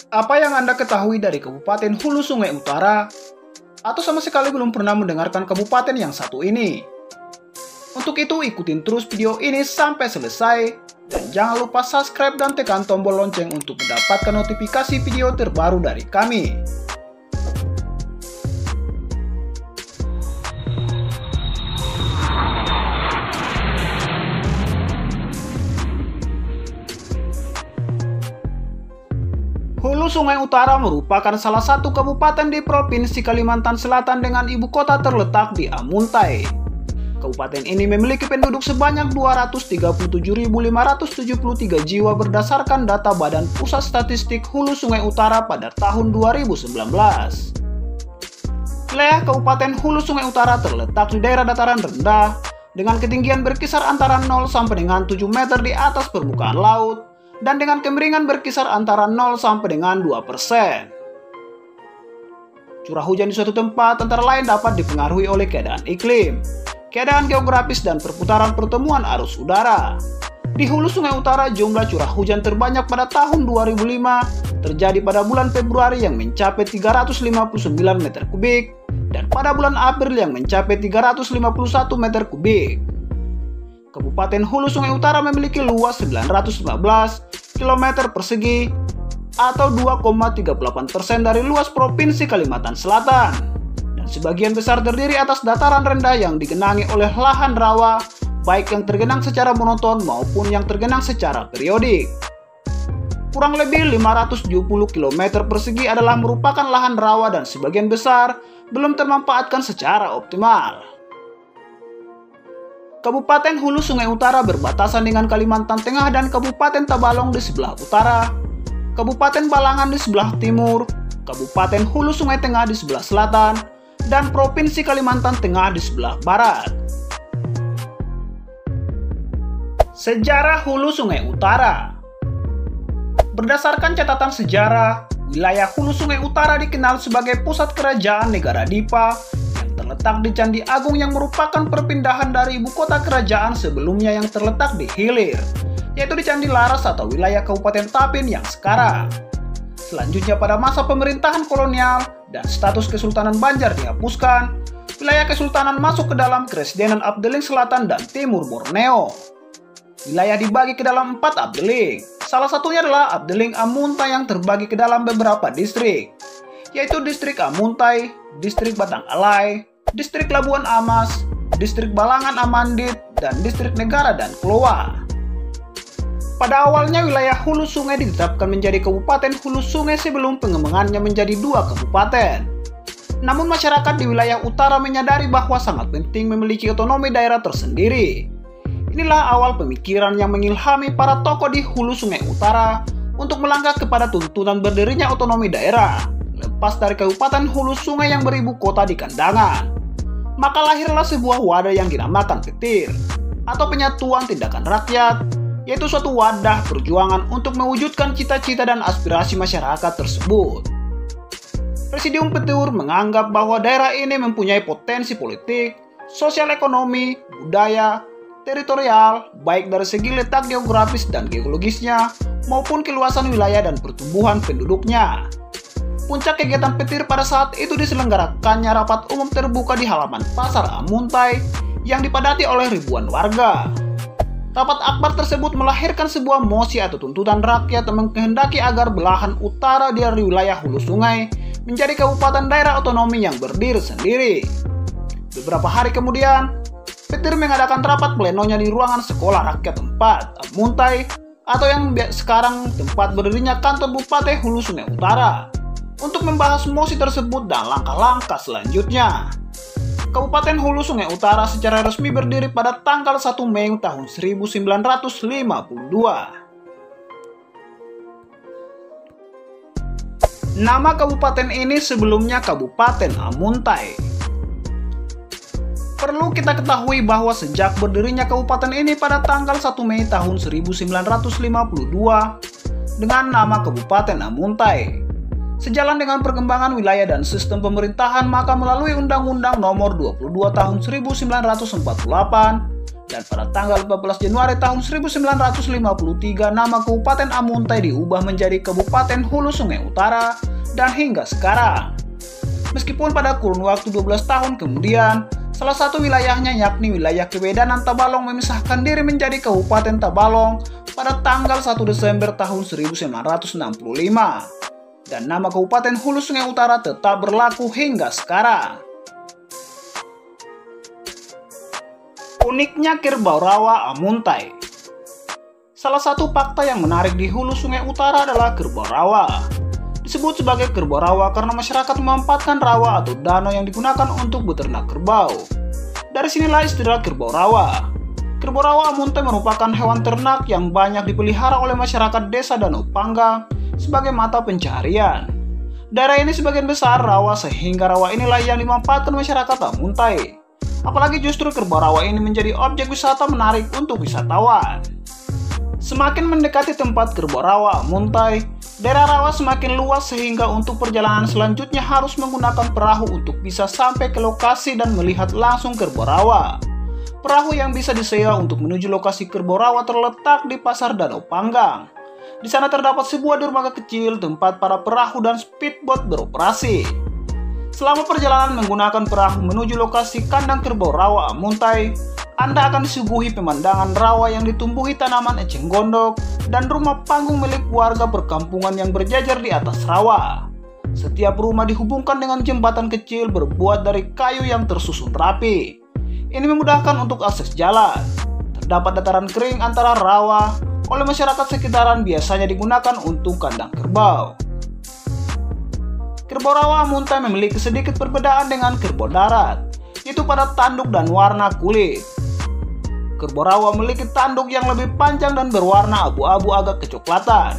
Apa yang Anda ketahui dari Kabupaten Hulu Sungai Utara? Atau sama sekali belum pernah mendengarkan kabupaten yang satu ini? Untuk itu ikutin terus video ini sampai selesai. Dan jangan lupa subscribe dan tekan tombol lonceng untuk mendapatkan notifikasi video terbaru dari kami. Hulu Sungai Utara merupakan salah satu kabupaten di Provinsi Kalimantan Selatan dengan ibu kota terletak di Amuntai. Kabupaten ini memiliki penduduk sebanyak 237.573 jiwa berdasarkan data Badan Pusat Statistik Hulu Sungai Utara pada tahun 2019. Wilayah Kabupaten Hulu Sungai Utara terletak di daerah dataran rendah dengan ketinggian berkisar antara 0 sampai dengan 7 meter di atas permukaan laut dan dengan kemiringan berkisar antara 0 sampai dengan 2%. Curah hujan di suatu tempat antara lain dapat dipengaruhi oleh keadaan iklim, keadaan geografis, dan perputaran pertemuan arus udara. Di Hulu Sungai Utara, jumlah curah hujan terbanyak pada tahun 2005 terjadi pada bulan Februari yang mencapai 359 meter kubik dan pada bulan April yang mencapai 351 meter kubik. Kabupaten Hulu Sungai Utara memiliki luas 915 km persegi atau 2,38% dari luas Provinsi Kalimantan Selatan. Dan sebagian besar terdiri atas dataran rendah yang digenangi oleh lahan rawa, baik yang tergenang secara monoton maupun yang tergenang secara periodik. Kurang lebih 570 km persegi adalah merupakan lahan rawa dan sebagian besar belum termanfaatkan secara optimal. Kabupaten Hulu Sungai Utara berbatasan dengan Kalimantan Tengah dan Kabupaten Tabalong di sebelah utara, Kabupaten Balangan di sebelah timur, Kabupaten Hulu Sungai Tengah di sebelah selatan, dan Provinsi Kalimantan Tengah di sebelah barat. Sejarah Hulu Sungai Utara. Berdasarkan catatan sejarah, wilayah Hulu Sungai Utara dikenal sebagai pusat kerajaan negara Dipa terletak di Candi Agung yang merupakan perpindahan dari ibu kota kerajaan sebelumnya yang terletak di hilir, yaitu di Candi Laras atau wilayah Kabupaten Tapin yang sekarang. Selanjutnya pada masa pemerintahan kolonial dan status Kesultanan Banjar dihapuskan, wilayah kesultanan masuk ke dalam Keresdenan Abdeling Selatan dan Timur Borneo. Wilayah dibagi ke dalam 4 abdeling, salah satunya adalah Abdeling Amuntai yang terbagi ke dalam beberapa distrik, yaitu Distrik Amuntai, Distrik Batang Alai, Distrik Labuan Amas, Distrik Balangan Amandit, dan Distrik Negara dan Kloa. Pada awalnya wilayah Hulu Sungai ditetapkan menjadi Kabupaten Hulu Sungai sebelum pengembangannya menjadi 2 kabupaten. Namun masyarakat di wilayah utara menyadari bahwa sangat penting memiliki otonomi daerah tersendiri. Inilah awal pemikiran yang mengilhami para tokoh di Hulu Sungai Utara untuk melangkah kepada tuntutan berdirinya otonomi daerah lepas dari Kabupaten Hulu Sungai yang beribu kota di Kandangan. Maka lahirlah sebuah wadah yang dinamakan Petir atau Penyatuan Tindakan Rakyat, yaitu suatu wadah perjuangan untuk mewujudkan cita-cita dan aspirasi masyarakat tersebut. Presidium Petir menganggap bahwa daerah ini mempunyai potensi politik, sosial ekonomi, budaya, teritorial, baik dari segi letak geografis dan geologisnya maupun keluasan wilayah dan pertumbuhan penduduknya. Puncak kegiatan Petir pada saat itu diselenggarakannya rapat umum terbuka di halaman Pasar Amuntai yang dipadati oleh ribuan warga. Rapat akbar tersebut melahirkan sebuah mosi atau tuntutan rakyat yang menghendaki agar belahan utara dari wilayah Hulu Sungai menjadi kabupaten daerah otonomi yang berdiri sendiri. Beberapa hari kemudian, Petir mengadakan rapat plenonya di ruangan Sekolah Rakyat 4 Amuntai atau yang sekarang tempat berdirinya kantor Bupati Hulu Sungai Utara untuk membahas mosi tersebut dan langkah-langkah selanjutnya. Kabupaten Hulu Sungai Utara secara resmi berdiri pada tanggal 1 Mei tahun 1952. Nama kabupaten ini sebelumnya Kabupaten Amuntai. Perlu kita ketahui bahwa sejak berdirinya kabupaten ini pada tanggal 1 Mei tahun 1952 dengan nama Kabupaten Amuntai. Sejalan dengan perkembangan wilayah dan sistem pemerintahan, maka melalui Undang-Undang Nomor 22 Tahun 1948 Dan pada tanggal 14 Januari tahun 1953, nama Kabupaten Amuntai diubah menjadi Kabupaten Hulu Sungai Utara, dan hingga sekarang. Meskipun pada kurun waktu 12 tahun kemudian, salah satu wilayahnya yakni wilayah Kewedanan Tabalong memisahkan diri menjadi Kabupaten Tabalong pada tanggal 1 Desember tahun 1965. Dan nama Kabupaten Hulu Sungai Utara tetap berlaku hingga sekarang. Uniknya Kerbau Rawa Amuntai. Salah satu fakta yang menarik di Hulu Sungai Utara adalah kerbau rawa. Disebut sebagai kerbau rawa karena masyarakat memanfaatkan rawa atau danau yang digunakan untuk beternak kerbau. Dari sinilah istilah kerbau rawa. Kerbau rawa Amuntai merupakan hewan ternak yang banyak dipelihara oleh masyarakat desa Danau Panggang sebagai mata pencaharian. Daerah ini sebagian besar rawa sehingga rawa inilah yang dimanfaatkan masyarakat Amuntai. Apalagi justru kerbau rawa ini menjadi objek wisata menarik untuk wisatawan. Semakin mendekati tempat kerbau rawa Amuntai, daerah rawa semakin luas sehingga untuk perjalanan selanjutnya harus menggunakan perahu untuk bisa sampai ke lokasi dan melihat langsung kerbau rawa. Perahu yang bisa disewa untuk menuju lokasi kerbau rawa terletak di Pasar Danau Panggang. Di sana terdapat sebuah dermaga kecil tempat para perahu dan speedboat beroperasi. Selama perjalanan menggunakan perahu menuju lokasi kandang kerbau rawa Amuntai, Anda akan disuguhi pemandangan rawa yang ditumbuhi tanaman eceng gondok dan rumah panggung milik warga perkampungan yang berjajar di atas rawa. Setiap rumah dihubungkan dengan jembatan kecil berbuat dari kayu yang tersusun rapi. Ini memudahkan untuk akses jalan. Terdapat dataran kering antara rawa, oleh masyarakat sekitaran biasanya digunakan untuk kandang kerbau. Kerbau rawa Amuntai memiliki sedikit perbedaan dengan kerbau darat, yaitu pada tanduk dan warna kulit. Kerbau rawa memiliki tanduk yang lebih panjang dan berwarna abu-abu agak kecoklatan.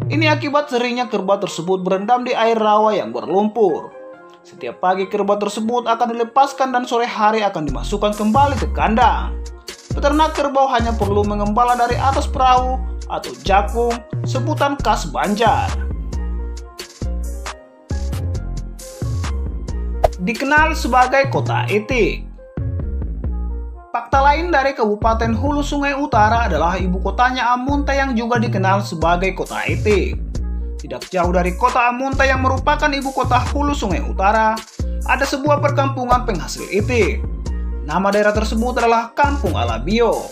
Ini akibat seringnya kerbau tersebut berendam di air rawa yang berlumpur. Setiap pagi kerbau tersebut akan dilepaskan dan sore hari akan dimasukkan kembali ke kandang. Peternak kerbau hanya perlu mengembala dari atas perahu atau jakung, sebutan khas Banjar. Dikenal sebagai kota itik. Fakta lain dari Kabupaten Hulu Sungai Utara adalah ibu kotanya Amuntai yang juga dikenal sebagai kota itik. Tidak jauh dari kota Amuntai yang merupakan ibu kota Hulu Sungai Utara, ada sebuah perkampungan penghasil itik. Nama daerah tersebut adalah Kampung Alabio.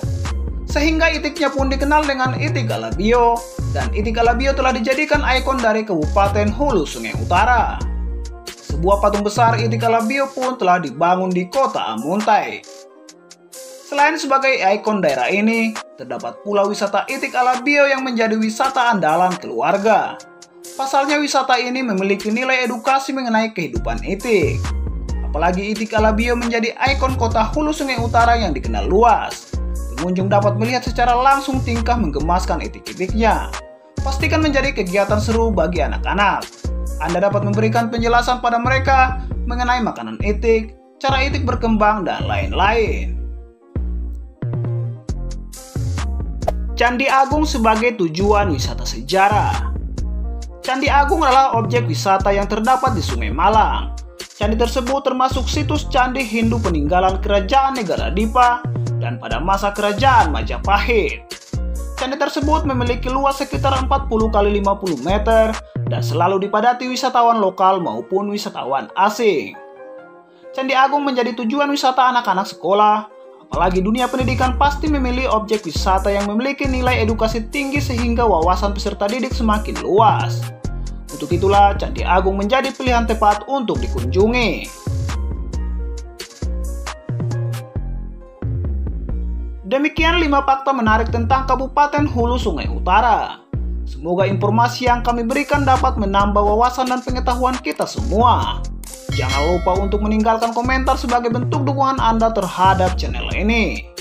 Sehingga itiknya pun dikenal dengan Itik Alabio, dan Itik Alabio telah dijadikan ikon dari Kabupaten Hulu Sungai Utara. Sebuah patung besar Itik Alabio pun telah dibangun di kota Amuntai. Selain sebagai ikon daerah ini, terdapat pula wisata Itik Alabio yang menjadi wisata andalan keluarga. Pasalnya wisata ini memiliki nilai edukasi mengenai kehidupan itik. Apalagi Itik Alabio menjadi ikon kota Hulu Sungai Utara yang dikenal luas. Pengunjung dapat melihat secara langsung tingkah menggemaskan itik-itiknya. Pastikan menjadi kegiatan seru bagi anak-anak. Anda dapat memberikan penjelasan pada mereka mengenai makanan itik, cara itik berkembang, dan lain-lain. Candi Agung sebagai tujuan wisata sejarah. Candi Agung adalah objek wisata yang terdapat di Sungai Malang. Candi tersebut termasuk situs candi Hindu peninggalan Kerajaan Negara Dipa dan pada masa Kerajaan Majapahit. Candi tersebut memiliki luas sekitar 40 x 50 meter dan selalu dipadati wisatawan lokal maupun wisatawan asing. Candi Agung menjadi tujuan wisata anak-anak sekolah, apalagi dunia pendidikan pasti memilih objek wisata yang memiliki nilai edukasi tinggi sehingga wawasan peserta didik semakin luas. Untuk itulah Candi Agung menjadi pilihan tepat untuk dikunjungi. Demikian 5 fakta menarik tentang Kabupaten Hulu Sungai Utara. Semoga informasi yang kami berikan dapat menambah wawasan dan pengetahuan kita semua. Jangan lupa untuk meninggalkan komentar sebagai bentuk dukungan Anda terhadap channel ini.